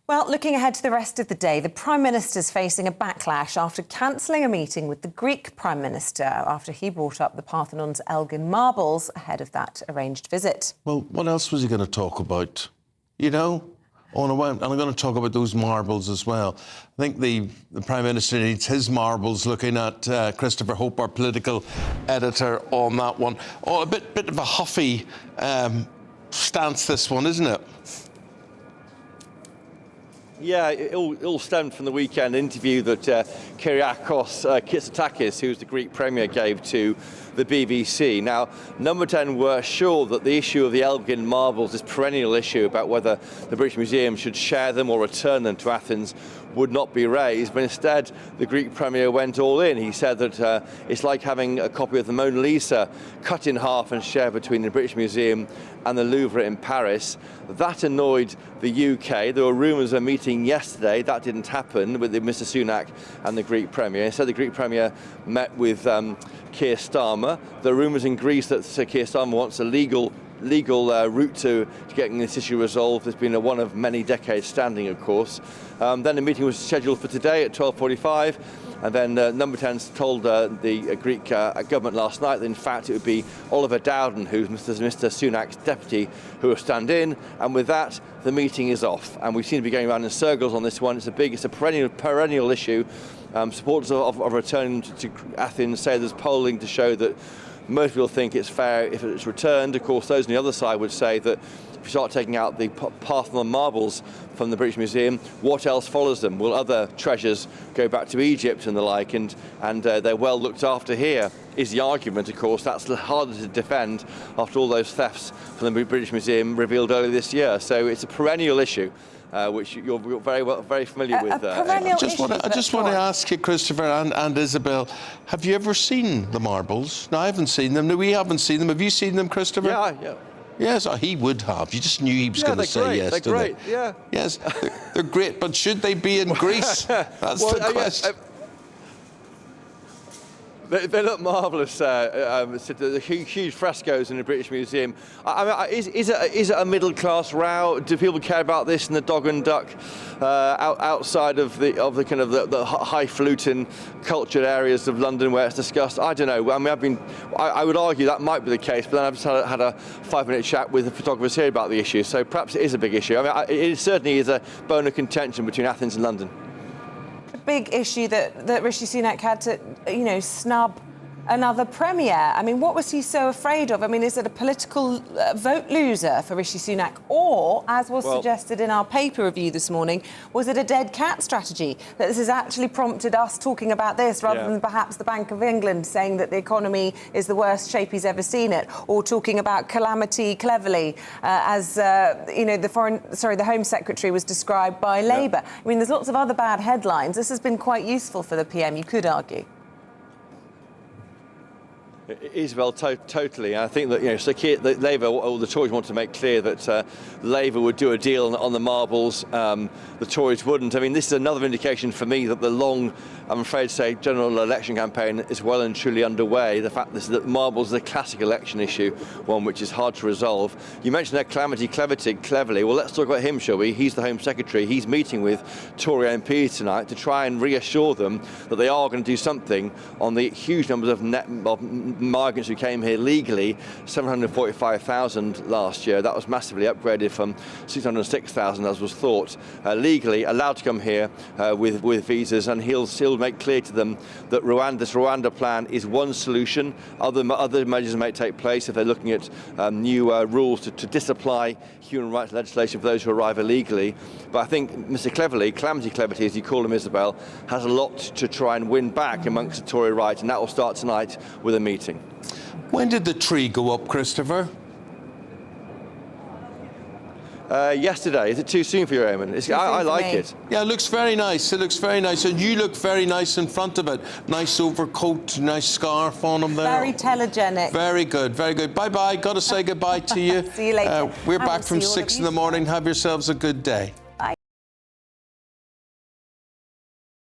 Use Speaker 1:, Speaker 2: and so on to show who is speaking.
Speaker 1: Well, looking ahead to the rest of the day, the Prime Minister's facing a backlash after cancelling a meeting with the Greek Prime Minister after he brought up the Parthenon's Elgin Marbles ahead of that arranged visit.
Speaker 2: Well, what else was he going to talk about? You know? Oh, and I'm going to talk about those marbles as well. I think the Prime Minister needs his marbles, looking at Christopher Hope, our political editor, on that one. Oh, a bit of a huffy stance, this one, isn't it?
Speaker 3: Yeah, it all stemmed from the weekend interview that Kyriakos Mitsotakis, who's the Greek Premier, gave to the BBC. Now, Number 10 were sure that the issue of the Elgin Marbles, this perennial issue about whether the British Museum should share them or return them to Athens, would not be raised, but instead the Greek Premier went all in. He said that it's like having a copy of the Mona Lisa cut in half and shared between the British Museum and the Louvre in Paris. That annoyed the UK. There were rumours of a meeting yesterday. That didn't happen with Mr Sunak and the Greek Premier. Instead, the Greek Premier met with Keir Starmer. There are rumours in Greece that Sir Keir Starmer wants a legal route to getting this issue resolved. There's been one of many decades standing, of course. Then the meeting was scheduled for today at 12:45, and then Number 10 told the Greek government last night that in fact it would be Oliver Dowden, who's Mr Sunak's deputy, who will stand in, and with that the meeting is off. And we seem to be going around in circles on this one. It's a perennial issue. Supporters of returning to Athens say there's polling to show that most people think it's fair if it's returned. Of course, those on the other side would say that if you start taking out the Parthenon marbles from the British Museum, what else follows them? Will other treasures go back to Egypt and the like, and they're well looked after here, is the argument. Of course, that's harder to defend after all those thefts from the British Museum revealed earlier this year. So it's a perennial issue. Which you're very familiar with.
Speaker 1: I
Speaker 2: just want to ask you, Christopher and Isabel, have you ever seen the marbles? No, I haven't seen them. No, we haven't seen them. Have you seen them, Christopher?
Speaker 3: Yeah.
Speaker 2: Yes, he would have. You just knew he was going to say yes to them.
Speaker 3: They're great, yeah.
Speaker 2: Yes, they're great, but should they be in Greece? That's the question.
Speaker 3: They look marvellous. The huge frescoes in the British Museum. Is it a middle-class row? Do people care about this in the dog and duck outside of the kind of the highfalutin cultured areas of London where it's discussed? I don't know. I mean, I would argue that might be the case, but then I've just had a 5-minute chat with the photographers here about the issue. So perhaps it is a big issue. I mean, it certainly is a bone of contention between Athens and London.
Speaker 1: Big issue that Rishi Sunak had to, snub another premier. I mean, what was he so afraid of? I mean, is it a political vote loser for Rishi Sunak? Or, as was suggested in our paper review this morning, was it a dead cat strategy? That this has actually prompted us talking about this rather than perhaps the Bank of England saying that the economy is the worst shape he's ever seen it, or talking about calamity cleverly, as, the Home Secretary was described by Labour. I mean, there's lots of other bad headlines. This has been quite useful for the PM, you could argue.
Speaker 3: Isabel, totally. And I think that Labour or the Tories want to make clear that Labour would do a deal on the marbles. The Tories wouldn't. I mean, this is another indication for me that the long, I'm afraid to say, general election campaign is well and truly underway. The fact that marbles is a classic election issue, one which is hard to resolve. You mentioned that calamity cleverly. Well, let's talk about him, shall we? He's the Home Secretary. He's meeting with Tory MPs tonight to try and reassure them that they are going to do something on the huge numbers of migrants who came here legally, 745,000 last year. That was massively upgraded from 606,000 as was thought. Legally allowed to come here with visas, and he'll make clear to them that this Rwanda plan is one solution. Other measures may take place if they're looking at new rules to disapply human rights legislation for those who arrive illegally. But I think Mr. Calamity Cleverly, as you call him, Isabel, has a lot to try and win back amongst the Tory right, and that will start tonight with a meeting.
Speaker 2: When did the tree go up, Christopher?
Speaker 3: Yesterday. Is it too soon for you, Eamon? I like it.
Speaker 2: Yeah, it looks very nice. It looks very nice. And you look very nice in front of it. Nice overcoat, nice scarf on him there.
Speaker 1: Very telegenic.
Speaker 2: Very good, very good. Bye-bye. Got to say goodbye to you.
Speaker 1: See you later.
Speaker 2: We're back from 6 in the morning. Have yourselves a good day.